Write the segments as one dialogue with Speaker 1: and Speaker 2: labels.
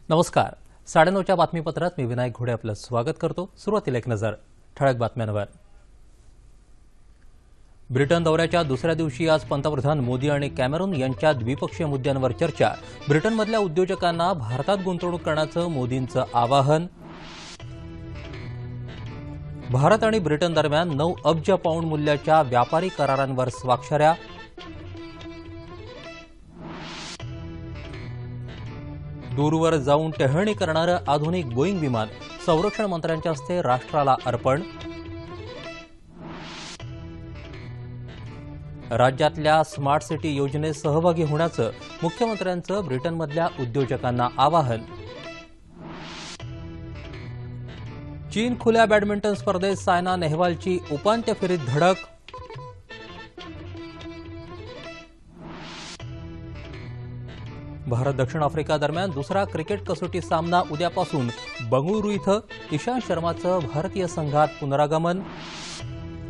Speaker 1: नमस्कार. 9:30च्या बातमीपत्रात मी विनायक घोडे आपलं स्वागत करतो. सुरुवातीला एक नजर ठळक बातम्यांवर. ब्रिटन दौऱ्याच्या दुसऱ्या दिवशी आज पंतप्रधान मोदी आणि कॅमेरून यांच्या द्विपक्षीय मुद्द्यांवर चर्चा. ब्रिटनमधल्या उद्योजकांना भारतात गुंतवणूक करण्याचं मोदींचं आवाहन. भारत आणि ब्रिटन दरम्यान 9 अब्ज पाऊंड मूल्याच्या व्यापारी करारांवर स्वाक्षऱ्या. दूरवर जाऊन टेहळणी करणारं आधुनिक बोईंग विमान संरक्षण मंत्र्यांच्या हस्ते राष्ट्राला अर्पण. राज्यातल्या स्मार्ट सिटी योजनेत सहभागी होण्याचं मुख्यमंत्र्यांचं ब्रिटनमधल्या उद्योजकांना आवाहन. चीन खुल्या बॅडमिंटन स्पर्धेत सायना नेहवालची उपांत्य फेरीत धडक. भारत दक्षिण आफ्रिका दरम्यान दुसरा क्रिकेट कसोटी सामना उद्यापासून बंगळुरू इथं. इशांत शर्माचं भारतीय संघात पुनरागमन.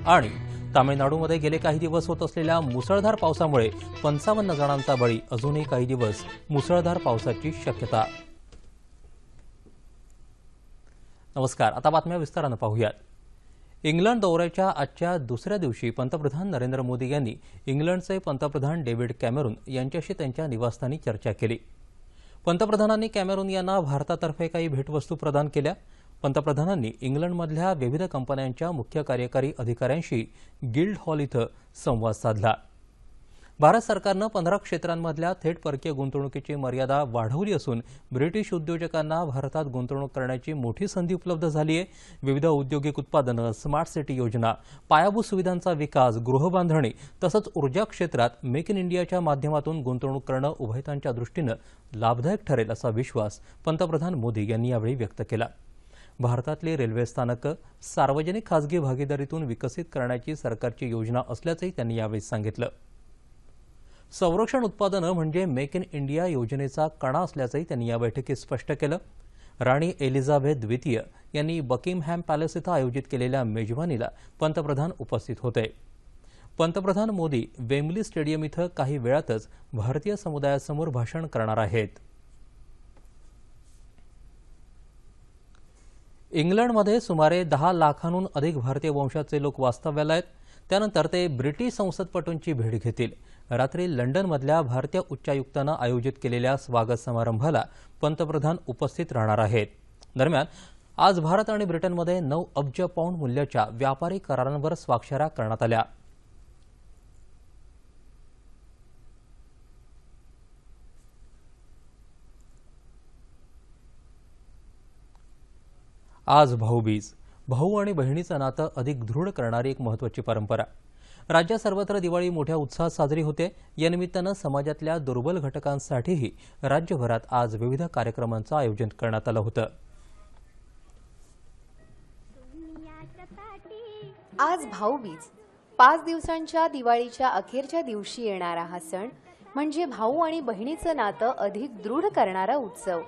Speaker 1: आणि तामिळनाडूमध्ये गेले काही दिवस होत असलेल्या मुसळधार पावसामुळे 55 जणांचा बळी. अजूनही काही दिवस मुसळधार पावसाची शक्यता. नमस्कार. आता बातम्या विस्तारानं पाहूयात. इंग्लंड दौऱ्याच्या आजच्या दुसऱ्या दिवशी पंतप्रधान नरेंद्र मोदी यांनी इंग्लंडचे पंतप्रधान डेव्हिड कॅमेरून यांच्याशी त्यांच्या निवासस्थानी चर्चा केली. पंतप्रधानांनी कॅमेरून यांना भारतातर्फे काही भेटवस्तू प्रदान केल्या. पंतप्रधानांनी इंग्लंडमधल्या विविध कंपन्यांच्या मुख्य कार्यकारी अधिकाऱ्यांशी गिल्ड हॉल इथं संवाद साधला. भारत सरकारनं 15 क्षेत्रांमधल्या थेट परकीय गुंतवणुकीची मर्यादा वाढवली असून ब्रिटिश उद्योजकांना भारतात गुंतवणूक करण्याची मोठी संधी उपलब्ध झाली आहे. विविध औद्योगिक उत्पादनं, स्मार्ट सिटी योजना, पायाभूत सुविधांचा विकास, गृहबांधणी तसंच ऊर्जा क्षेत्रात मेक इन इंडियाच्या माध्यमातून गुंतवणूक करणं उभयतांच्या दृष्टीनं लाभदायक ठरेल असा विश्वास पंतप्रधान मोदी यांनी यावेळी व्यक्त केला. भारतातली रेल्वे स्थानकं सार्वजनिक खासगी भागीदारीतून विकसित करण्याची सरकारची योजना असल्याचंही त्यांनी यावेळी सांगितलं. संरक्षण उत्पादनं म्हणजे मेक इन इंडिया योजनेचा कणा असल्याचंही त्यांनी या बैठकीत स्पष्ट केलं. राणी एलिझाबेथ द्वितीय यांनी बकिंगहॅम पॅलेस इथं आयोजित केलेल्या मेजवानीला पंतप्रधान उपस्थित होते. पंतप्रधान मोदी वेम्बली स्टेडियम इथं काही वेळातच भारतीय समुदायासमोर भाषण करणार आहेत. इंग्लंडमध्ये सुमारे 10 लाखांहून अधिक भारतीय वंशाचे लोक वास्तव्याला आहेत. त्यानंतर ते ब्रिटिश संसदपटूंची भेट घेतील. रात्री लंडनमधल्या भारतीय उच्चायुक्तानं आयोजित केलेल्या स्वागत समारंभाला पंतप्रधान उपस्थित राहणार आहेत. दरम्यान आज भारत आणि ब्रिटनमध्ये 9 अब्ज पाऊंड मूल्याच्या व्यापारी करारांवर स्वाक्षऱ्या करण्यात आल्या. आज भाऊबीज. भाऊ आणि बहिणीचं नातं अधिक दृढ करणारी एक महत्त्वाची परंपरा. राज्यात सर्वत्र दिवाळी मोठ्या उत्साहात साजरी होते. या निमित्तानं समाजातल्या दुर्बल घटकांसाठीही राज्यभरात आज विविध कार्यक्रमांचं आयोजन करण्यात आलं होतं.
Speaker 2: आज भाऊबीज. 5 दिवसांच्या दिवाळीच्या अखेरच्या दिवशी येणारा हा सण म्हणजे भाऊ आणि बहिणीचं नातं अधिक दृढ करणारा उत्सव.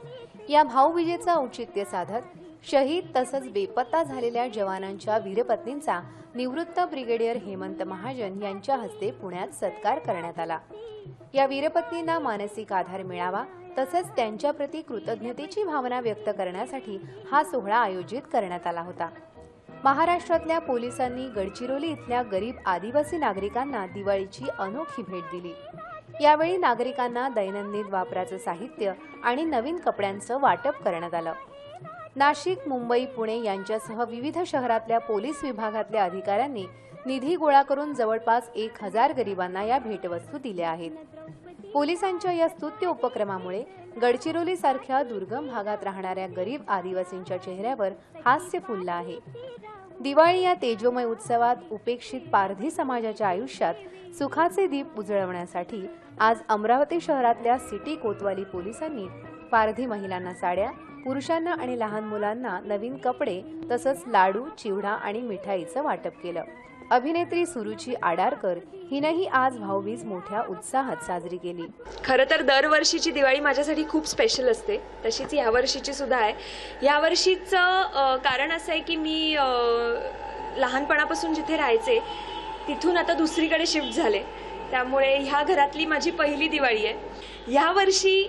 Speaker 2: या भाऊबीजेचं औचित्य साधत शहीद तसंच बेपत्ता झालेल्या जवानांच्या वीरपत्नींचा निवृत्त ब्रिगेडियर हेमंत महाजन यांच्या हस्ते पुण्यात सत्कार करण्यात आला. या वीरपत्नींना मानसिक आधार मिळावा तसंच त्यांच्याप्रती कृतज्ञतेची भावना व्यक्त करण्यासाठी हा सोहळा आयोजित करण्यात आला होता. महाराष्ट्रातल्या पोलिसांनी गडचिरोली इथल्या गरीब आदिवासी नागरिकांना दिवाळीची अनोखी भेट दिली. यावेळी नागरिकांना दैनंदिन वापराचं साहित्य आणि नवीन कपड्यांचं वाटप करण्यात आलं. नाशिक, मुंबई, पुणे यांच्यासह विविध शहरातल्या पोलीस विभागातल्या अधिकाऱ्यांनी निधी गोळा करून जवळपास 1000 गरिबांना या भेटवस्तू दिल्या आहेत. पोलिसांच्या या स्तुत्य उपक्रमामुळे गडचिरोलीसारख्या दुर्गम भागात राहणाऱ्या गरीब आदिवासींच्या चेहऱ्यावर हास्य फुललं आहे. दिवाळी या तेजोमय उत्सवात उपेक्षित पारधी समाजाच्या आयुष्यात सुखाचे दीप उजळवण्यासाठी आज अमरावती शहरातल्या सिटी कोतवाली पोलिसांनी पारधी महिलांना साड्या, पुरुषांना आणि लहान मुलांना नवीन कपडे तसंच लाडू, चिवडा आणि मिठाईचं वाटप केलं. अभिनेत्री सुरुची आडारकर हिनंही आज भाऊबीज मोठ्या उत्साहात साजरी केली.
Speaker 3: खरं तर दरवर्षीची दिवाळी माझ्यासाठी खूप स्पेशल असते, तशीच यावर्षीची सुद्धा आहे. यावर्षीचं कारण असं आहे की मी लहानपणापासून जिथे राहायचे तिथून आता दुसरीकडे शिफ्ट झाले, त्यामुळे ह्या घरातली माझी पहिली दिवाळी आहे. यावर्षी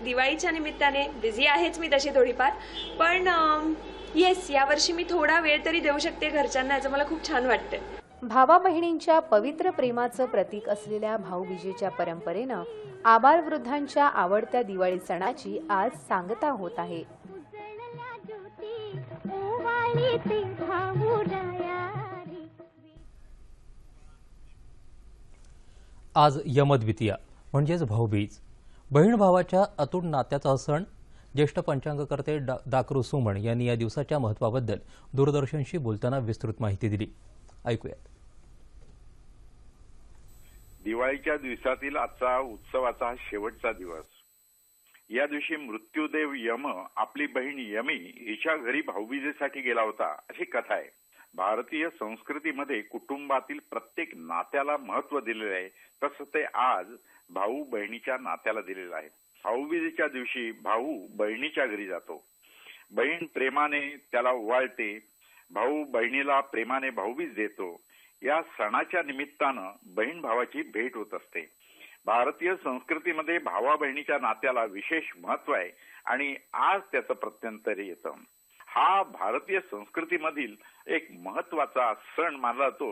Speaker 3: दिवाळीच्या निमित्ताने बिझी आहेच मी तशी थोडीफार, पण येस, यावर्षी मी थोडा वेळ तरी देऊ शकते घरच्यांना, याचं मला खूप छान वाटतं.
Speaker 2: भावा बहिणींच्या पवित्र प्रेमाचं प्रतीक असलेल्या भाऊबीजेच्या परंपरेनं आबालवृद्धांच्या आवडत्या दिवाळी सणाची आज सांगता होत आहे.
Speaker 1: आज यमद्वितीया म्हणजेच भाऊबीज. बहीण भावाच्या अतूट नात्याचा सण. ज्येष्ठ पंचांगकर्ते दाकरू सुमण यांनी या दिवसाच्या महत्त्वाबद्दल दूरदर्शनशी बोलताना विस्तृत माहिती दिली. ऐकूयात.
Speaker 4: दिवाळीच्या दिवसातील आजचा उत्सवाचा शेवटचा दिवस. या दिवशी मृत्यूदेव यम आपली बहीण यमी हिच्या घरी भाऊबीजेसाठी गेला होता, अशी कथा आहे. भारतीय संस्कृतीमध्ये कुटुंबातील प्रत्येक नात्याला महत्त्व दिलेले आहे, तसं ते आज भाऊ बहिणीच्या नात्याला दिलेलं आहे. भाऊबीजेच्या दिवशी भाऊ बहिणीच्या घरी जातो. बहीण प्रेमाने त्याला ओवाळते. भाऊ बहिणीला प्रेमाने भाऊबीज देतो. या सणाच्या निमित्तानं बहीण भावाची भेट होत असते. भारतीय संस्कृतीमध्ये भावा बहिणीच्या नात्याला विशेष महत्त्व आहे आणि आज त्याचं प्रत्यंतर येतं. हा भारतीय संस्कृतीमधील एक महत्त्वाचा सण मानला जातो.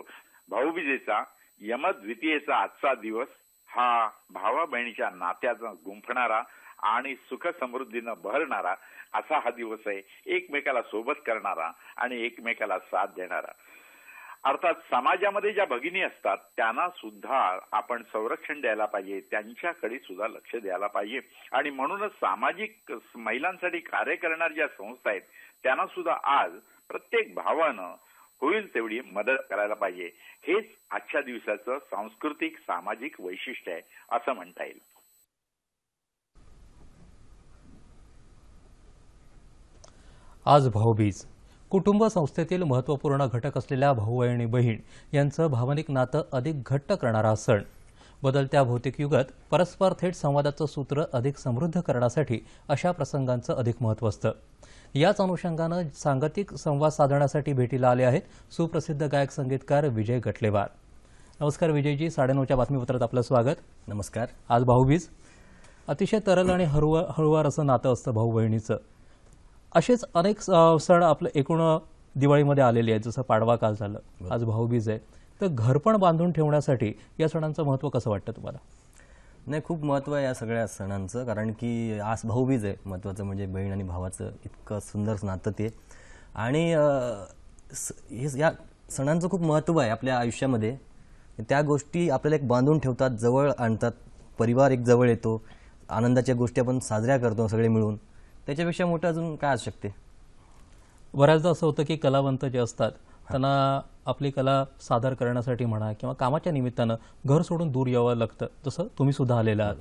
Speaker 4: भाऊबीजेचा यमद्वितीयेचा आजचा दिवस हा भावा बहिणीच्या नात्याचा गुंफणारा आणि सुख समृद्धीनं भरणारा असा हा दिवस आहे. एकमेकाला सोबत करणारा आणि एकमेकाला साथ देणारा. अर्थात समाजामध्ये ज्या भगिनी असतात त्यांना सुद्धा आपण संरक्षण द्यायला पाहिजे, त्यांच्याकडे सुद्धा लक्ष द्यायला पाहिजे आणि म्हणूनच सामाजिक महिलांसाठी कार्य करणाऱ्या ज्या संस्था आहेत त्यांना सुद्धा आज प्रत्येक भावानं होईल तेवढी मदत करायला पाहिजे. हेच आजच्या दिवसाचं सांस्कृतिक सामाजिक वैशिष्ट्य आहे असं म्हणता येईल.
Speaker 1: आज भाऊबीज. कुटुंब संस्थेतील महत्त्वपूर्ण घटक असलेल्या भाऊ आणि बहीण यांचं भावनिक नातं अधिक घट्ट करणारा सण. बदलत्या भौतिक युगात परस्पर थेट संवादाचं सूत्र अधिक समृद्ध करण्यासाठी अशा प्रसंगांचं अधिक महत्त्व असतं. याच अनुषंगानं सांगतिक संवाद साधण्यासाठी भेटीला आले आहेत सुप्रसिद्ध गायक संगीतकार विजय गटलेवार. नमस्कार विजयजी, 9:30च्या बातमीपत्रात आपलं स्वागत.
Speaker 5: नमस्कार.
Speaker 1: आज भाऊबीज. अतिशय तरल आणि हळूवार असं नातं असतं भाऊ बहिणीचं. असेच अनेक सण आपलं एकूण दिवाळीमध्ये आलेले आहेत, जसं पाडवा काल झालं, आज भाऊबीज आहे. तर घरपण बांधून ठेवण्यासाठी या सणांचं महत्त्व कसं वाटतं तुम्हाला?
Speaker 5: नाही, खूप महत्त्व आहे या सगळ्या सणांचं, कारण की आज भाऊबीज आहे. महत्त्वाचं म्हणजे बहीण आणि भावाचं इतकं सुंदर नातं ते. आणि या सणांचं खूप महत्त्व आहे आपल्या आयुष्यामध्ये. त्या गोष्टी आपल्याला एक बांधून ठेवतात, जवळ आणतात, परिवार एक जवळ येतो, आनंदाच्या गोष्टी आपण साजऱ्या करतो सगळे मिळून. त्याच्यापेक्षा मोठं अजून काय असू शकते?
Speaker 1: बऱ्याचदा असं होतं की कलावंत जे असतात त्यांना आपली कला सादर करण्यासाठी म्हणा किंवा कामाच्या निमित्तानं घर सोडून दूर यावं लागतं, जसं तुम्ही सुद्धा आलेला आहात.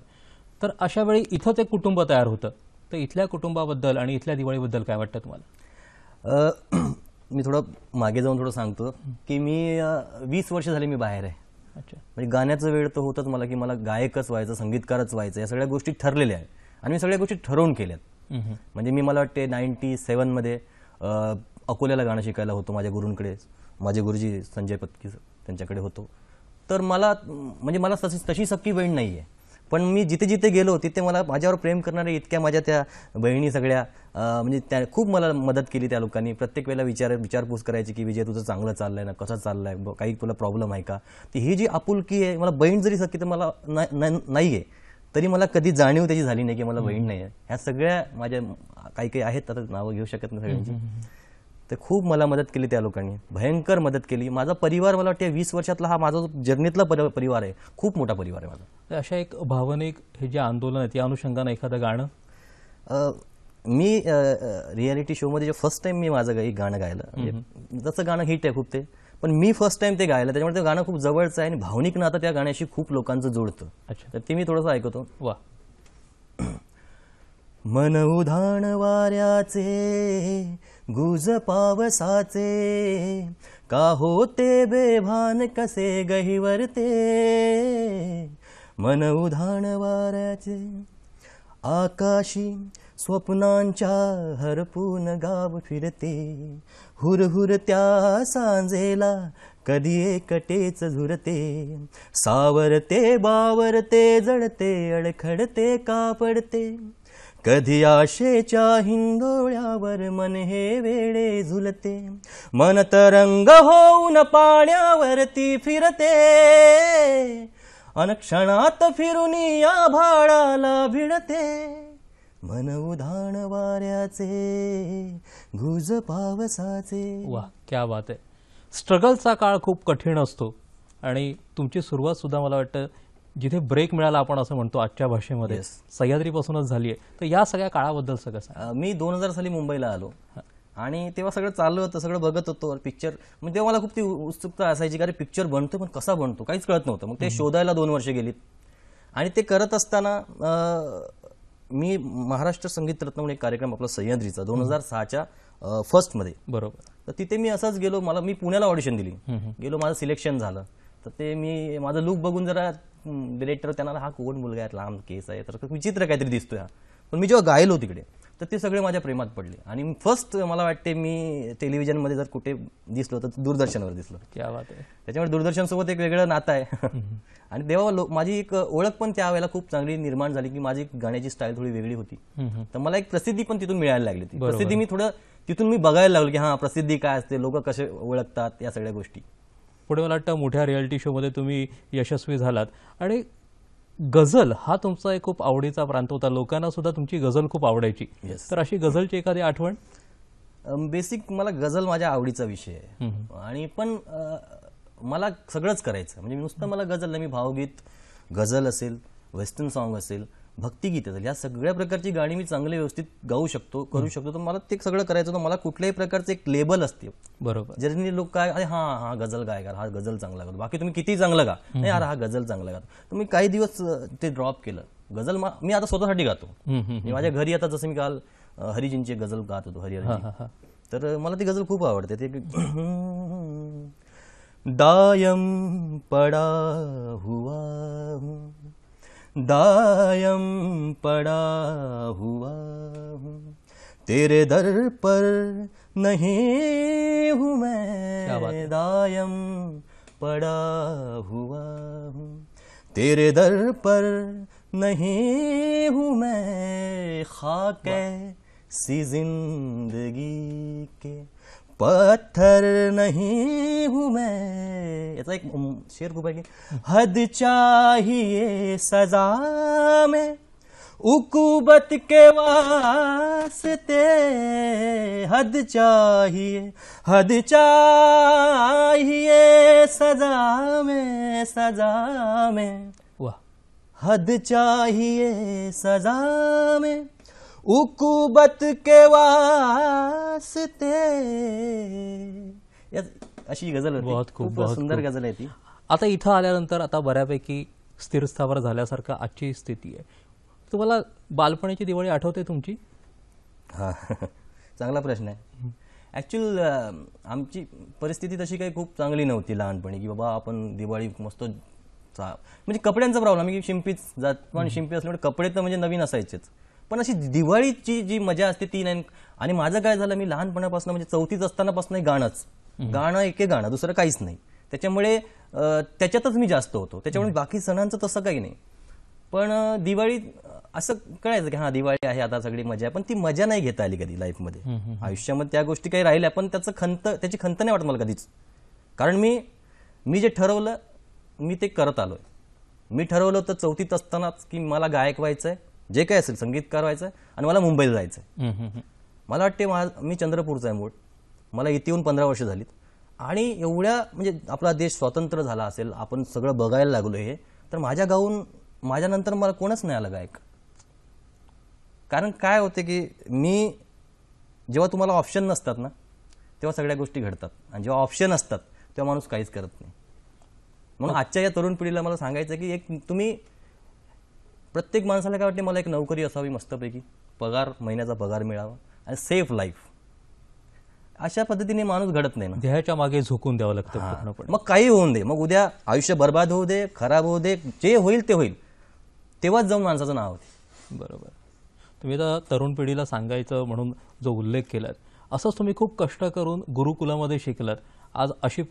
Speaker 1: तर अशा वेळी इथंच एक कुटुंब तयार होतं. तर इथल्या कुटुंबाबद्दल आणि इथल्या दिवाळीबद्दल काय वाटतं तुम्हाला?
Speaker 5: मी थोडं मागे जाऊन थोडं सांगतो की मी 20 वर्ष झाली मी बाहेर आहे.
Speaker 1: अच्छा.
Speaker 5: म्हणजे गाण्याचा वेळ तर होताच मला, की मला गायकच व्हायचं, संगीतकारच व्हायचं. या सगळ्या गोष्टी ठरलेल्या आहेत आणि मी सगळ्या गोष्टी ठरवून केल्यात. म्हणजे मी मला वाटते 97 मध्ये अकोल्याला गाणं शिकायला होतो माझ्या गुरूंकडे. माझे गुरुजी संजय पत्की त्यांच्याकडे होतो. तर मला म्हणजे मला तशी सख्खी बहीण नाही आहे, पण मी जिथे जिथे गेलो तिथे मला माझ्यावर प्रेम करणारे इतक्या माझ्या त्या बहिणी सगळ्या, म्हणजे त्या खूप मला मदत केली त्या लोकांनी. प्रत्येक वेळेला विचारपूस करायची की विजय तुझं चांगलं चाललंय ना, कसं चाललंय, काही तुला प्रॉब्लेम आहे का. ती ही जी आपुलकी आहे, मला बहीण जरी सख्खी तर मला नाही आहे, तरी मला कधी जाणीव त्याची झाली नाही की मला बहीण नाही आहे. ह्या सगळ्या माझ्या काही काही आहेत, आता नावं घेऊ शकत नाही सगळ्यांची. तर खूप मला मदत केली त्या लोकांनी, भयंकर मदत केली. माझा परिवार मला वाटतं 20 वर्षातला हा माझा जर्नीतला परिवार आहे, खूप मोठा परिवार आहे माझा.
Speaker 1: अशा एक भावनिक हे जे आंदोलन आहे त्या अनुषंगानं एखादं गाणं?
Speaker 5: मी रियालिटी शोमध्ये जे फर्स्ट टाइम मी माझं एक गाणं गायलं, म्हणजे जसं गाणं हिट आहे खूप ते, पण मी फर्स्ट टाइम ते गायलं, त्याच्यामुळे ते गाणं खूप जवळचं आहे आणि भावनिक नातं त्या गाण्याशी खूप लोकांचं जोडतं. तर ते मी थोडंसं ऐकतो.
Speaker 1: वा.
Speaker 5: मन उधाण वाऱ्याचे, गुज पावसाचे, का होते बेभान कसे गहिवरते. मन उधाण वाऱ्याचे, आकाशी स्वप्नांच्या हरपून गाव फिरते. हुरहुर त्या सांजेला कधी एकटेच झुरते. सावरते बावरते जळते अडखडते कापडते. कधी आशेच्या हिंदोळ्यावर मन हे वेळे झुलते, मन तरंग होऊन पाण्यावरती फिरते, अनक्षणात फिरून या भाळाला भिडते, मन उधाण वाऱ्याचे गुज पावसाचे.
Speaker 1: वा, क्या बात आहे. स्ट्रगलचा काळ खूप कठीण असतो आणि तुमची सुरुवात सुद्धा मला वाटतं जिथे ब्रेक मिळाला आपण असं म्हणतो आजच्या भाषेमध्ये
Speaker 5: Yes.
Speaker 1: सह्याद्रीपासूनच झाली आहे. तर या सगळ्या काळाबद्दल सगळं सांगा.
Speaker 5: मी 2000 साली मुंबईला आलो आणि तेव्हा सगळं चाललं होतं, सगळं बघत होतो पिक्चर. म्हणजे तेव्हा मला खूप ती उत्सुकता असायची की अरे पिक्चर बनतो पण कसा बनतो काहीच कळत नव्हतं. मग ते शोधायला 2 वर्ष गेलीत आणि ते करत असताना मी महाराष्ट्र संगीत रत्न म्हणून एक कार्यक्रम आपला सह्याद्रीचा 2006च्या फर्स्टमध्ये,
Speaker 1: बरोबर.
Speaker 5: तर तिथे मी असंच गेलो. मी पुण्याला ऑडिशन दिली, गेलो, माझं सिलेक्शन झालं. तर ते मी माझं लुक बघून जरा डिरेक्टर त्यांना हा कोण मुलगा आहे, लांब केस आहे, तर विचित्र काहीतरी दिसतोय हा. पण मी जेव्हा गायलो तिकडे तर ते सगळे माझ्या प्रेमात पडले आणि फर्स्ट मला वाटते मी टेलिव्हिजनमध्ये जर कुठे दिसलो तर दूरदर्शनवर दिसलो.
Speaker 1: क्या बात आहे.
Speaker 5: त्याच्यामुळे दूरदर्शनसोबत एक वेगळं नातं आहे. आणि तेव्हा माझी एक ओळख पण त्यावेळेला खूप चांगली निर्माण झाली की माझी गाण्याची स्टाईल थोडी वेगळी होती. तर मला एक प्रसिद्धी पण तिथून मिळायला लागली. ती प्रसिद्धी मी थोडं तिथून मी बघायला लागलो की हा प्रसिद्धी काय असते, लोक कसे ओळखतात, या सगळ्या गोष्टी.
Speaker 1: पुढे मला वाटतं मोठ्या रियालिटी शोमध्ये तुम्ही यशस्वी झालात आणि गझल हा तुमचा एक खूप आवडीचा प्रांत होता. लोकांना सुद्धा तुमची गझल खूप आवडायची.
Speaker 5: Yes.
Speaker 1: तर अशी गझलची एखादी आठवण?
Speaker 5: बेसिक मला गझल माझ्या आवडीचा विषय आहे आणि पण मला सगळंच करायचं. म्हणजे नुसतं मला गझल नाही, मी भावगीत, गझल असेल, वेस्टर्न सॉन्ग असेल, भक्तिगीत असेल, या सगळ्या प्रकारची गाणी मी चांगले व्यवस्थित गाऊ शकतो, करू शकतो. तर मला ते सगळं करायचं होतं. मला कुठल्याही प्रकारचं एक लेबल असते,
Speaker 1: बरोबर.
Speaker 5: ज्याने लोक काय अरे हा गझल गायकार, हा गझल चांगला गातो, बाकी तुम्ही किती चांगलं गा, नाही यार हा गझल चांगला गातो. तर मी काही दिवस ते ड्रॉप केलं. गझल मी आता स्वतःसाठी गातो. मी माझ्या घरी आता जसं मी काल हरिजींची गझल गात होतो, हरिहरजी, तर मला ती गझल खूप आवडते. ते दायम पडा हुआ हूं, दायम पड़ा हुआ हूं, तेरे दर पर नहीं हूं मैं, दायम पड़ा हुआ हूं, तेरे दर पर नहीं हूं मैं, खाके सी जिंदगी के पत्थर नहीं हूं मैं. याचा एक शेर खूप आहे की हद चाहिए सजा में उकुबत के वास्ते, हद चाहिए सजा में,
Speaker 1: वाह,
Speaker 5: हद चाहिए सजा में उकुबत के वास्ते. अशी गझल होती. खूप सुंदर गझल आहे ती.
Speaker 1: आता इथं आल्यानंतर आता बऱ्यापैकी स्थिर स्थावर झाल्यासारखं आजची स्थिती आहे. तुम्हाला बालपणीची दिवाळी आठवते तुमची?
Speaker 5: हा, चांगला प्रश्न आहे. ऍक्च्युअल आमची परिस्थिती तशी काही खूप चांगली नव्हती लहानपणी की बाबा आपण दिवाळी मस्त म्हणजे कपड्यांचा प्रॉब्लेम की शिंपीच जात, पण शिंपी असल्यामुळे कपडे तर म्हणजे नवीन असायचेच, पण अशी दिवाळीची जी मजा असते ती नाही. आणि माझं काय झालं, मी लहानपणापासून म्हणजे 4थीत असतानापासून गाणं एके गाणं, दुसरं काहीच नाही. त्याच्यामुळे त्याच्यातच मी जास्त होतो. त्याच्यामुळे बाकी सणांचं तसं काही नाही. पण दिवाळी असं कळायचं की हा दिवाळी आहे, आता सगळी मजा आहे, पण ती मजा नाही घेता आली कधी लाईफमध्ये. आयुष्यामध्ये त्या गोष्टी काही राहिल्या, पण त्याची खंत नाही वाटत मला कधीच. कारण मी जे ठरवलं मी ते करत आलोय. मी ठरवलं होतं 4थीत असतानाच की मला गायक व्हायचंय, जे काय असेल संगीतकार व्हायचंय, आणि मला मुंबईला जायचंय. मला वाटते मी चंद्रपूरचा आहे मूळ. मला इथे येऊन 15 वर्ष झालीत आणि एवढ्या म्हणजे आपला देश स्वतंत्र झाला असेल, आपण सगळं बघायला लागलो हे, तर माझ्या गावून माझ्यानंतर मला कोणच नाही आलं गायक. कारण काय होते की जेव्हा तुम्हाला ऑप्शन नसतात ना तेव्हा सगळ्या गोष्टी घडतात, आणि जेव्हा ऑप्शन असतात तेव्हा माणूस काहीच करत नाही. म्हणून आजच्या या तरुण पिढीला मला सांगायचं की तुम्ही प्रत्येक माणसाला काय वाटते, मला एक नोकरी असावी मस्तपैकी, महिन्याचा पगार मिळावा आणि सेफ लाईफ. अशा पद्धतीने माणूस घडत नाही ना.
Speaker 1: ध्येयाच्या मागे झोकून द्यावं लागतं पूर्णपणे.
Speaker 5: मग काही होऊन दे, मग उद्या आयुष्य बर्बाद होऊ दे, खराब होऊ दे, जे होईल ते होईल, तेव्हाच जाऊन माणसाचं नाव होते.
Speaker 1: बरोबर. तुम्ही आता तरुण पिढीला सांगायचं म्हणून जो उल्लेख केलात, असंच तुम्ही खूप कष्ट करून गुरुकुलामध्ये शिकलात आज अशी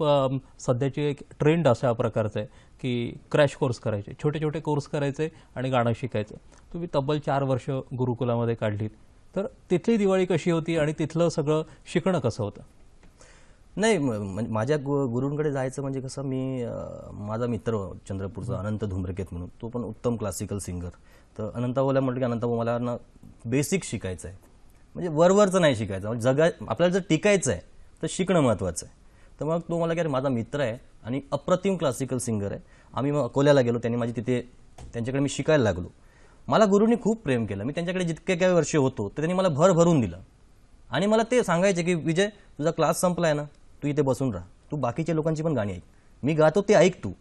Speaker 1: सध्याची एक ट्रेंड अशा प्रकारचं आहे की क्रॅश कोर्स करायचे, छोटे छोटे कोर्स करायचे आणि गाणं शिकायचं. तुम्ही तब्बल 4 वर्ष गुरुकुलामध्ये काढलीत, तर तिथली दिवाळी कशी होती आणि तिथलं सगळं शिकणं कसं होतं?
Speaker 5: नाही म्हणजे माझ्या गुरूंकडे जायचं म्हणजे कसं, मी माझा मित्र चंद्रपूरचा अनंत धुमरकेत म्हणून, तो पण उत्तम क्लासिकल सिंगर. तर अनंताभाऊला म्हटलं की अनंताभाऊ मला ना बेसिक शिकायचं आहे, म्हणजे वरवरचं नाही शिकायचं, म्हणजे आपल्याला जर टिकायचं आहे तर शिकणं महत्त्वाचं आहे. तर मग तो मला की अरे माझा मित्र आहे आणि अप्रतिम क्लासिकल सिंगर आहे. आम्ही मग अकोल्याला गेलो, त्यांनी माझी तिथे त्यांच्याकडे मी शिकायला लागलो. मला गुरूंनी खूप प्रेम केलं. मी त्यांच्याकडे जितके काही वर्ष होतो तर त्यांनी मला भर भरून दिलं आणि मला ते सांगायचे की विजय, तुझा क्लास संपला आहे ना, तू इथे बसून राहा, तू बाकीच्या लोकांची पण गाणी ऐक, मी गातो ते ऐक तू.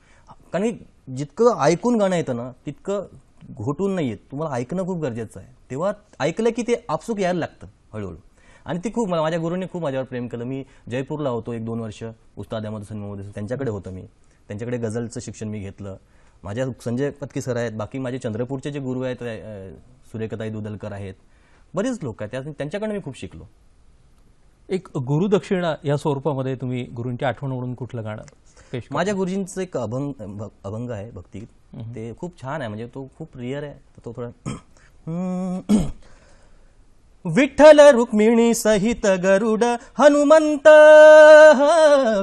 Speaker 5: कारण जितकं ऐकून गाणं येतं ना तितकं घोटून नाही येत, तुम्हाला ऐकणं खूप गरजेचं आहे. तेव्हा ऐकलं की ते आपसूक यायला लागतं हळूहळू. आणि ती खूप माझ्या गुरूंनी खूप माझ्यावर प्रेम केलं. मी जयपूरला होतो 1-2 वर्ष, उस्ताद अहमद हुसेन मोहम्मद, त्यांच्याकडे होतो मी. त्यांच्याकडे गझलचं शिक्षण मी घेतलं. माझ्या संजय पत्की सर आहेत, बाकी माझे चंद्रपूरचे जे गुरु आहेत सुरेखाताई दुधलकर आहेत, बरेच लोक आहेत, त्यांच्याकडे मी खूप शिकलो.
Speaker 1: एक गुरुदक्षिणा या स्वरूपामध्ये तुम्ही गुरूंची आठवण म्हणून कुठलं गाणं पेश करा?
Speaker 5: माझ्या गुरुजींचं एक अभंग आहे भक्ती, ते खूप छान आहे, म्हणजे तो खूप रिअर आहे. तो थोडा विठ्ठल रुक्मिणी सहित गरुड हनुमंत,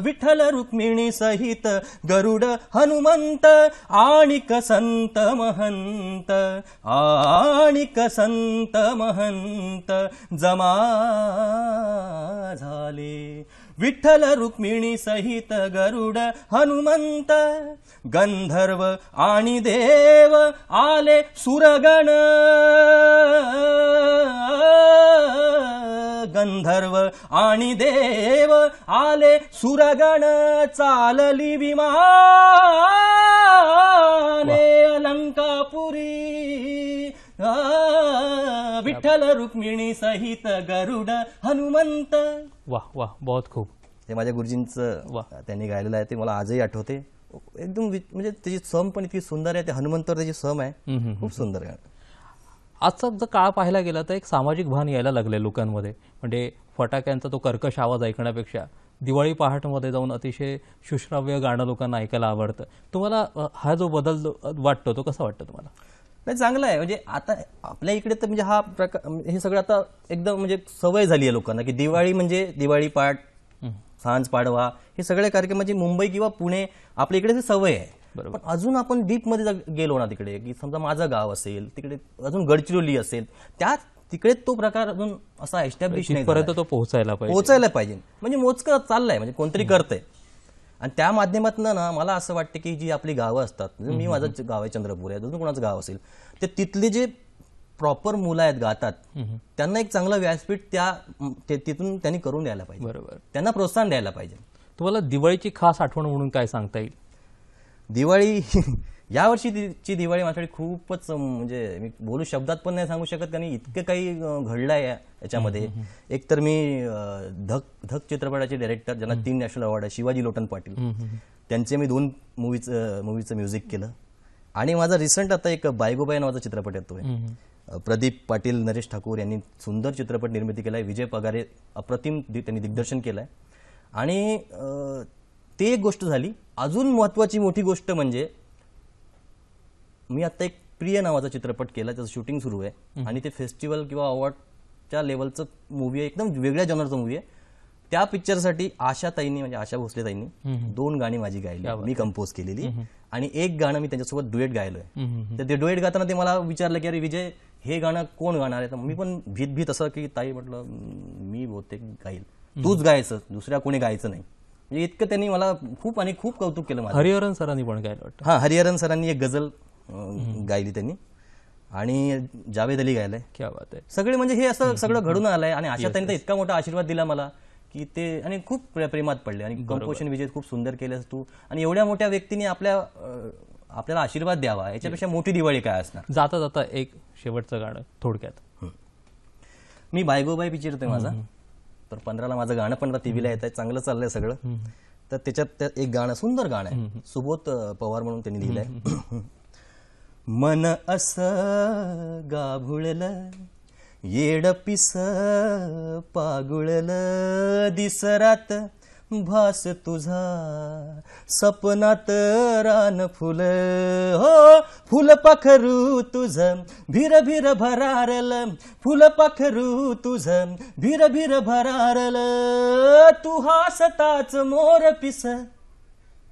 Speaker 5: विठ्ठल रुक्मिणी सहित गरुड हनुमंत, आणिक संत महंत, आणिक संत महंत जमा झाले. विठ्ठल रुक्मिणी सहित गरुड हनुमंत, गंधर्व आणि देव आले सुरगण, गंधर्व आणि देव आले सुरगण, चालली विमाने अलंकापुरी, विठ्ठल रुक्मिणी सहित गरुड हनुमंत.
Speaker 1: वाह वाह, बहुत खूप.
Speaker 5: ते माझ्या गुरुजींचं त्यांनी गायलेलं आहे, ते मला आजही आठवते. एकदम म्हणजे त्याची सम पण इतकी सुंदर आहे, ते हनुमंतर त्याची सम आहे, खूप सुंदर गाणं.
Speaker 1: आजचा जर काळ पाहायला गेला तर एक सामाजिक भान यायला लागले लोकांमध्ये. म्हणजे फटाक्यांचा तो कर्कश आवाज ऐकण्यापेक्षा दिवाळी पहाटमध्ये जाऊन अतिशय सुश्राव्य गाणं लोकांना ऐकायला आवडतं. तुम्हाला हा जो बदल वाटतो तो कसा वाटतो तुम्हाला?
Speaker 5: नाही, चांगलं आहे. म्हणजे आता आपल्या इकडे तर म्हणजे हा प्रकार, हे सगळं आता एकदम म्हणजे सवय झाली आहे लोकांना की दिवाळी म्हणजे दिवाळी पाठ, सांज पाडवा, हे सगळे कार्यक्रम म्हणजे मुंबई किंवा पुणे आपल्या इकडे सवय आहे. पण अजून आपण डीप मध्ये गेलो ना तिकडे, की समजा माझं गाव असेल, तिकडे अजून गडचिरोली असेल, तिकडे तो प्रकार अजून असा एस्टॅब्लिश नाही
Speaker 1: परत तो पोहोचायला
Speaker 5: पाहिजे. म्हणजे मोजकं चाललंय, म्हणजे कोणतरी करतंय. आणि त्या माध्यमातून ना मला असं वाटतं की जी आपली गावं असतात, मी माझं गाव आहे चंद्रपूर आहे, अजून कोणाचं गाव असेल, ते तिथले जे प्रॉपर मुलं आहेत गातात, त्यांना एक चांगलं व्यासपीठ तिथून त्यांनी करून द्यायला पाहिजे.
Speaker 1: बरोबर,
Speaker 5: त्यांना प्रोत्साहन द्यायला पाहिजे.
Speaker 1: तुम्हाला दिवाळीची खास आठवण म्हणून काय सांगता येईल?
Speaker 5: दिवाळी यावर्षीची दिवाळी माझ्यासाठी खूपच, म्हणजे मी बोलू शब्दात पण नाही सांगू शकत, कारण इतकं काही घडलं आहे याच्यामध्ये. एक तर मी धक चित्रपटाचे डायरेक्टर, ज्यांना 3 नॅशनल अवॉर्ड आहे, शिवाजी लोटन पाटील, त्यांचे मी 2 मूवीचं म्युझिक केलं. आणि माझा रिसेंट आता एक बायगोबाई नावाचा चित्रपट येतोय, प्रदीप पाटील, नरेश ठाकूर यांनी सुंदर चित्रपट निर्मिती केलाय, विजय पगारे अप्रतिम त्यांनी दिग्दर्शन केलंय. आणि ते एक गोष्ट झाली. अजून महत्वाची मोठी गोष्ट म्हणजे मी आता एक प्रिय नावाचा चित्रपट केला, त्याचं शूटिंग सुरू आहे आणि ते फेस्टिवल किंवा अवॉर्डच्या लेवलचं मूवी आहे, एकदम वेगळ्या जॉनरचं मूवी आहे. त्या पिक्चरसाठी आशाताईंनी, म्हणजे आशा भोसले ताईंनी 2 गाणी माझी गायली, मी कंपोज केलेली, आणि 1 गाणं मी त्यांच्यासोबत डुएट गायलोय. तर ते डुएट गाताना ते मला विचारलं की अरे विजय, हे गाणं कोण गाणार आहे? तर मी पण भीत असं की ताई, म्हटलं मी बहुतेक गाईल, तूच गायचं, दुसऱ्या कोणी गायचं नाही. म्हणजे इतकं त्यांनी मला खूप कौतुक केलं माझं.
Speaker 1: हरिहरन सरांनी पण गायलं वाटतं.
Speaker 5: हा, हरिहरन सरांनी एक गझल गायली त्यांनी, आणि जावेद अली गायलाय.
Speaker 1: क्या बात आहे.
Speaker 5: सगळे म्हणजे हे असं सगळं घडून आलंय. आणि आशाताईंनी तर इतका मोठा आशीर्वाद दिला मला की ते, आणि खूप प्रेमात पडले. आणि कंपोजिशन विजय खूप सुंदर केलंस तू, आणि एवढ्या मोठ्या व्यक्तीने आपल्याला आशीर्वाद द्यावा, याच्यापेक्षा मोठी दिवाळी काय असणार.
Speaker 1: जाता जाता एक शेवटचं गाणं थोडक्यात.
Speaker 5: मी बायगोबाई पिक्चर होतोय माझा, तर 15ला माझं गाणं पण टीव्हीला येत आहे, चांगलं चाललंय सगळं. तर त्याच्यात एक गाणं, सुंदर गाणं आहे, सुबोध पवार म्हणून त्यांनी लिहिलंय. मन असं गाभुळलं, येड पिस पागुळलं, दिसरात भास तुझा सपनात रान फुल हो फुल पाखरू तुझ भिर भिर भरारल फुल पाखरू तुझ भिर भिर भरारल तू हासताच मोर पिस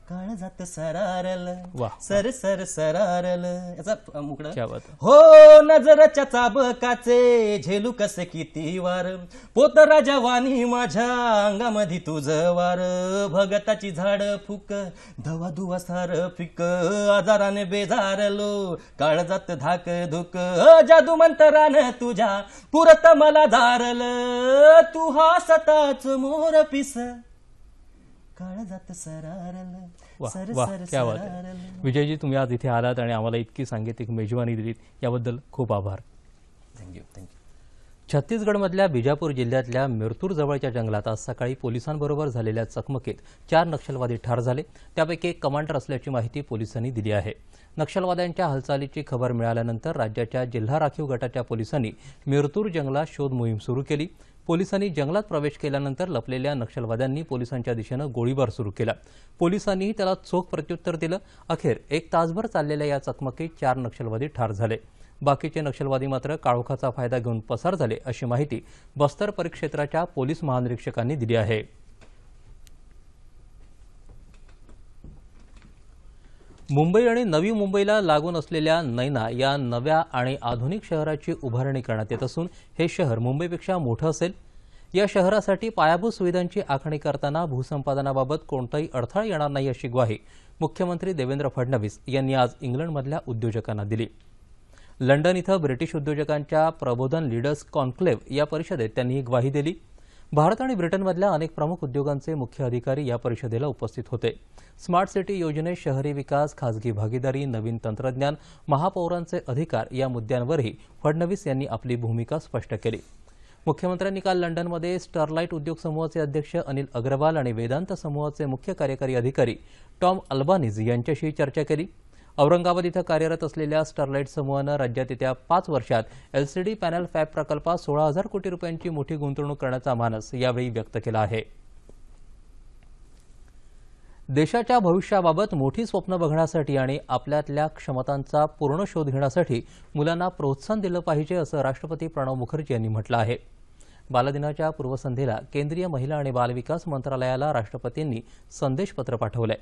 Speaker 5: काळ जात सरारल
Speaker 1: वाह.
Speaker 5: सर सर सरारल याचा मुकडा
Speaker 1: क्या बात आहे.
Speaker 5: हो नजरच्या चाबकाचे झेलू कसे किती वार पोत राजा वाणी माझ्या अंगामध्ये तुझं वार भगताची झाड फुक धवा धुवा सार फिक आजाराने बेजारलो काळ जात धाक धुक जादू मंतरान तुझ्या पुरत मला धारल तू हासताच मोर पिस काळ जात सरारल
Speaker 1: वाह
Speaker 5: सर
Speaker 1: वाह
Speaker 5: सर
Speaker 1: क्या बात आहे.
Speaker 5: सरारल
Speaker 1: विजयजी, तुम्ही आज इथे आलात आणि आम्हाला इतकी सांगीतिक मेजवानी दिलीत याबद्दल खूप आभार.
Speaker 5: Thank you thank you.
Speaker 1: छत्तीसगडमधल्या बिजापूर जिल्ह्यातल्या मिरतूर जवळच्या जंगलात आज सकाळी पोलिसांबरोबर झालेल्या चकमकीत 4 नक्षलवादी ठार झाले. त्यापैकी एक कमांडर असल्याची माहिती पोलिसांनी दिली आहे. नक्षलवाद्यांच्या हालचालीची खबर मिळाल्यानंतर राज्याच्या जिल्हा राखीव गटाच्या पोलिसांनी मिरतूर जंगलात शोध मोहीम सुरू केली. पोलिसांनी जंगलात प्रवेश केल्यानंतर लपलेल्या नक्षलवाद्यांनी पोलिसांच्या दिशेनं गोळीबार सुरू केला. पोलिसांनीही त्याला चोख प्रत्युत्तर दिलं. अखेर 1 तासभर चाललेल्या या चकमकीत 4 नक्षलवादी ठार झाले. बाकीचे नक्षलवादी मात्र काळोखाचा फायदा घेऊन पसार झाले अशी माहिती बस्तर परिक्षेत्राच्या पोलीस महानिरीक्षकांनी दिली आहे. मुंबई आणि नवी मुंबईला लागून असलेल्या नैना या नव्या आणि आधुनिक शहराची उभारणी करण्यात येत असून हे शहर मुंबईपेक्षा मोठं असेल. या शहरासाठी पायाभूत सुविधांची आखणी करताना भूसंपादनाबाबत कोणताही अडथळा येणार नाही अशी ग्वाही मुख्यमंत्री देवेंद्र फडणवीस यांनी आज इंग्लंडमधल्या उद्योजकांना दिली. लंडन इथं ब्रिटिश उद्योजकांच्या प्रबोधन लीडर्स कॉन्क्लेव्ह या परिषदेत त्यांनी ही ग्वाही दिली. भारत आणि ब्रिटनमधल्या अनेक प्रमुख उद्योगांचे मुख्य अधिकारी या परिषदेला उपस्थित होते. स्मार्ट सिटी योजनेत शहरी विकास, खासगी भागीदारी, नवीन तंत्रज्ञान, महापौरांचे अधिकार या मुद्द्यांवरही फडणवीस यांनी आपली भूमिका स्पष्ट केली. मुख्यमंत्र्यांनी काल लंडनमध्ये स्टरलाइट उद्योग समूहाचे अध्यक्ष अनिल अग्रवाल आणि वेदांत समूहाचे मुख्य कार्यकारी अधिकारी टॉम अल्बानीज यांच्याशी चर्चा केली. औरंगाबाद इथं कार्यरत असलेल्या स्टरलाइट समूहानं राज्यात येत्या 5 वर्षात एलसीडी पॅनल फॅब प्रकल्पात 16,000 कोटी रुपयांची मोठी गुंतवणूक करण्याचा मानस यावेळी व्यक्त केला आहे. देशाच्या भविष्याबाबत मोठी स्वप्न बघण्यासाठी आणि आपल्यातल्या क्षमतांचा पूर्ण शोध घेण्यासाठी मुलांना प्रोत्साहन दिलं पाहिजे असं राष्ट्रपती प्रणव मुखर्जी यांनी म्हटलं आहे. बालदिनाच्या पूर्वसंध्येला केंद्रीय महिला आणि बालविकास मंत्रालयाला राष्ट्रपतींनी संदेशपत्र पाठवलंय.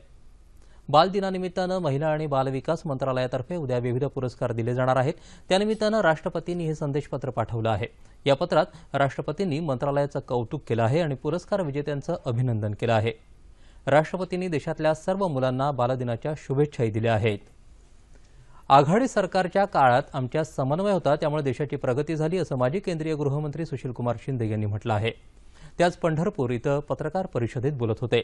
Speaker 1: बालदिनानिमित्तानं महिला आणि बालविकास मंत्रालयातर्फे उद्या विविध पुरस्कार दिले जाणार आहेत. त्यानिमित्तानं राष्ट्रपतींनी हे संदेशपत्र पाठवलं आहे. या पत्रात राष्ट्रपतींनी मंत्रालयाचं कौतुक केलं आहे आणि पुरस्कार विजेत्यांचं अभिनंदन केलं आहे. राष्ट्रपतींनी देशातल्या सर्व मुलांना बालदिनाच्या शुभेच्छाही दिल्या आहेत. आघाडी सरकारच्या काळात आमच्या समन्वय होता, त्यामुळे देशाची प्रगती झाली असं माजी केंद्रीय गृहमंत्री सुशीलकुमार शिंदे यांनी म्हटलं आहे. ते आज पंढरपूर इथं पत्रकार परिषदेत बोलत होते.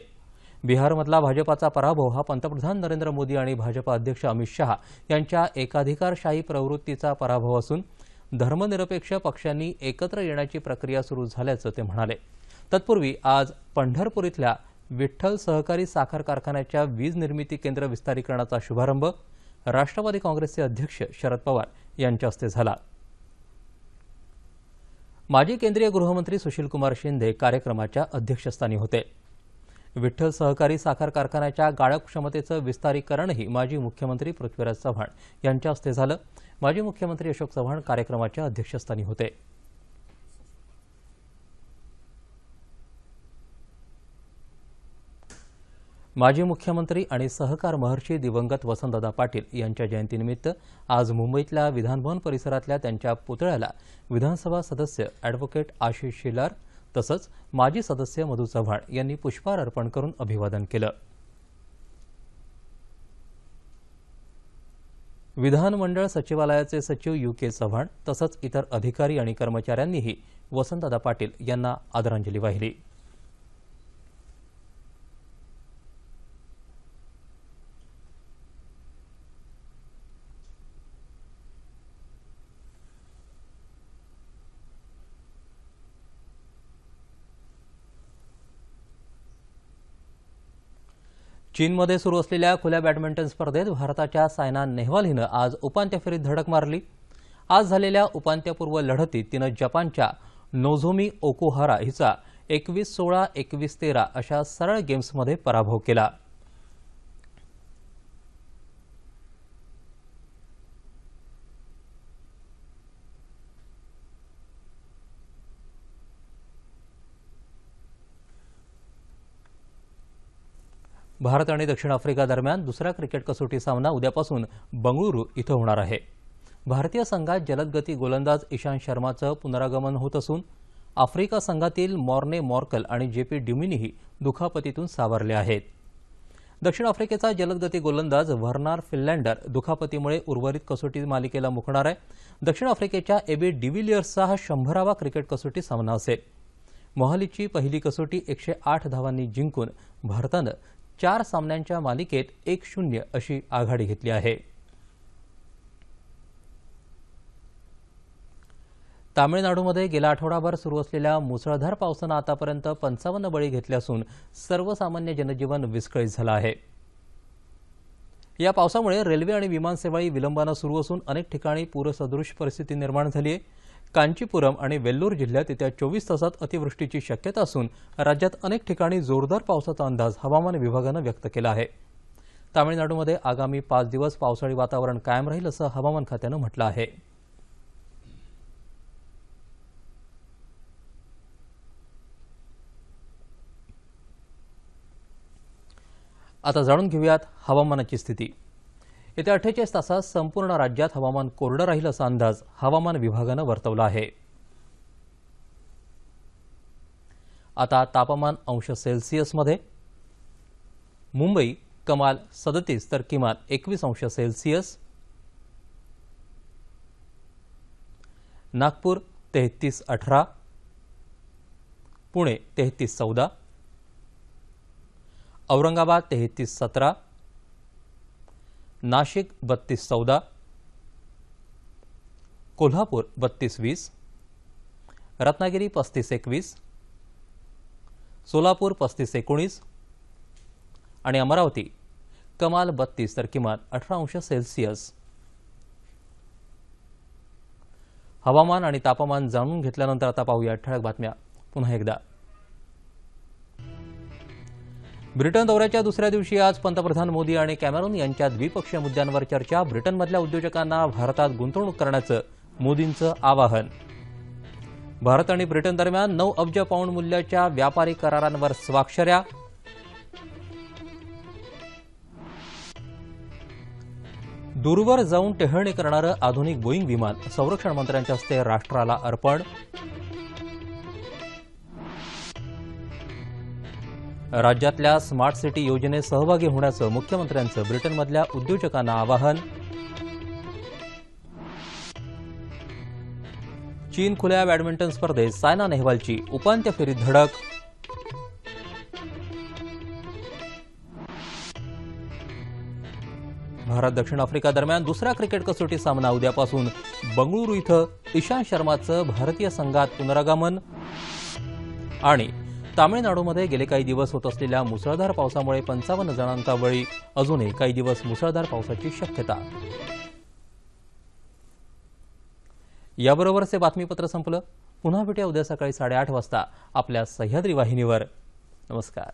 Speaker 1: बिहारमधला भाजपाचा पराभव हा पंतप्रधान नरेंद्र मोदी आणि भाजपा अध्यक्ष अमित शहा यांच्या एकाधिकारशाही प्रवृत्तीचा पराभव असून धर्मनिरपेक्ष पक्षांनी एकत्र येण्याची प्रक्रिया सुरू झाल्याचं ते म्हणाले. तत्पूर्वी आज पंढरपूर इथल्या विठ्ठल सहकारी साखर कारखान्याच्या वीज निर्मिती केंद्र विस्तारीकरणाचा शुभारंभ राष्ट्रवादी काँग्रेसचे अध्यक्ष शरद पवार यांच्या हस्ते झाला. माजी केंद्रीय गृहमंत्री सुशीलकुमार शिंदे कार्यक्रमाच्या अध्यक्षस्थानी होते. विठ्ठल सहकारी साखर कारखान्याच्या गाळप क्षमतेचं विस्तारीकरणही माजी मुख्यमंत्री पृथ्वीराज चव्हाण यांच्या हस्ते झालं. माजी मुख्यमंत्री अशोक चव्हाण कार्यक्रमाच्या अध्यक्षस्थानी होते. माजी मुख्यमंत्री आणि सहकार महर्षी दिवंगत वसंतदादा पाटील यांच्या जयंतीनिमित्त आज मुंबईतल्या विधानभवन परिसरातल्या त्यांच्या पुतळ्याला विधानसभा सदस्य अॅडव्होकेट आशिष शेलार तसंच माजी सदस्य मधू चव्हाण यांनी पुष्पहार अर्पण करून अभिवादन केलं. विधानमंडळ सचिवालयाचे सचिव UK चव्हाण तसंच इतर अधिकारी आणि कर्मचाऱ्यांनीही वसंतदादा पाटील यांना आदरांजली वाहिली. चीनमध्ये सुरू असलेल्या खुल्या बॅडमिंटन स्पर्धेत भारताच्या सायना नेहवाल हिनं आज उपांत्य फेरीत धडक मारली. आज झालेल्या उपांत्यपूर्व लढतीत तिनं जपानच्या नोझोमी ओकुहारा हिचा 21-16, 21-13 अशा सरळ गेम्समध्ये पराभव केला. भारत आणि दक्षिण आफ्रिका दरम्यान दुसरा क्रिकेट कसोटी सामना उद्यापासून बंगळुरू इथं होणार आहे. भारतीय संघात जलदगती गोलंदाज इशांत शर्माचं पुनरागमन होत असून आफ्रिका संघातील मॉर्ने मॉर्कल आणि जेपी ड्युमिनीही दुखापतीतून सावरले आहेत. दक्षिण आफ्रिकेचा जलदगती गोलंदाज व्हर्नर फिनलँडर दुखापतीमुळे उर्वरित कसोटी मालिकेला मुकणार आहे. दक्षिण आफ्रिकेच्या एबी डिव्हिलियर्सचा हा 100वा क्रिकेट कसोटी सामना असेल. मोहालीची पहिली कसोटी 108 धावांनी जिंकून भारतानं 4 सामन्यांच्या मालिकेत 1-0 अशी आघाडी घेतली आहे. तामिळनाडूमध्ये गेल्या आठवडाभर सुरू असलेल्या मुसळधार पावसानं आतापर्यंत 55 बळी घेतले असून सर्वसामान्य जनजीवन विस्कळीत झालं आहे. या पावसामुळे रेल्वे आणि विमानसेवाही विलंबानं सुरू असून अनेक ठिकाणी पूरसदृश परिस्थिती निर्माण झाली आहे. कांचीपुरम आणि वेल्लोर जिल्ह्यात येत्या 24 तासात अतिवृष्टीची शक्यता असून राज्यात अनेक ठिकाणी जोरदार पावसाचा अंदाज हवामान विभागानं व्यक्त केला आहे. तामिळनाडूमध्ये आगामी 5 दिवस पावसाळी वातावरण कायम राहील असं हवामान खात्यानं म्हटलं आहे. आता जाणून घेऊयात हवामानाची स्थिती. येत्या 48 तासात संपूर्ण राज्यात हवामान कोरडं राहील असा अंदाज हवामान विभागानं वर्तवला आहे. आता तापमान अंश सेल्सिअसमध्ये मुंबई कमाल 37 तर किमान 21 अंश सेल्सिअस, नागपूर 33-18, पुणे 33-14, औरंगाबाद 33-17, नाशिक 32-14, कोल्हापूर 32-20, रत्नागिरी 35-21, सोलापूर 35-19 आणि अमरावती कमाल 32 तर किमान 18 अंश सेल्सिअस. हवामान आणि तापमान जाणून घेतल्यानंतर आता पाहूया ठळक बातम्या पुन्हा एकदा. ब्रिटन दौऱ्याच्या दुसऱ्या दिवशी आज पंतप्रधान मोदी आणि कॅमेरून यांच्या द्विपक्षीय मुद्द्यांवर चर्चा. ब्रिटनमधल्या उद्योजकांना भारतात गुंतवणूक करण्याचं मोदींचं आवाहन. भारत आणि ब्रिटन दरम्यान 9 अब्ज पाऊंड मूल्याच्या व्यापारी करारांवर स्वाक्षऱ्या. दूरवर जाऊन टेहळणी करणारं आधुनिक बोईंग विमान संरक्षण मंत्र्यांच्या हस्ते राष्ट्राला अर्पण. राज्यातल्या स्मार्ट सिटी योजनेत सहभागी होण्याचं मुख्यमंत्र्यांचं ब्रिटनमधल्या उद्योजकांना आवाहन. चीन खुल्या बॅडमिंटन स्पर्धेत सायना नेहवालची उपांत्य फेरीत धडक. भारत दक्षिण आफ्रिका दरम्यान दुसरा क्रिकेट कसोटी सामना उद्यापासून बंगळुरू इथं इशांत शर्माचं भारतीय संघात पुनरागमन. आणि तामिळनाडूमध्ये गेले काही दिवस होत असलेल्या मुसळधार पावसामुळे 55 जणांचा बळी, अजूनही काही दिवस मुसळधार पावसाची शक्यता. याबरोबरच हे बातमीपत्र संपलं. पुन्हा भेटूया उद्या सकाळी 8:30 वाजता आपल्या सह्याद्री वाहिनीवर. नमस्कार.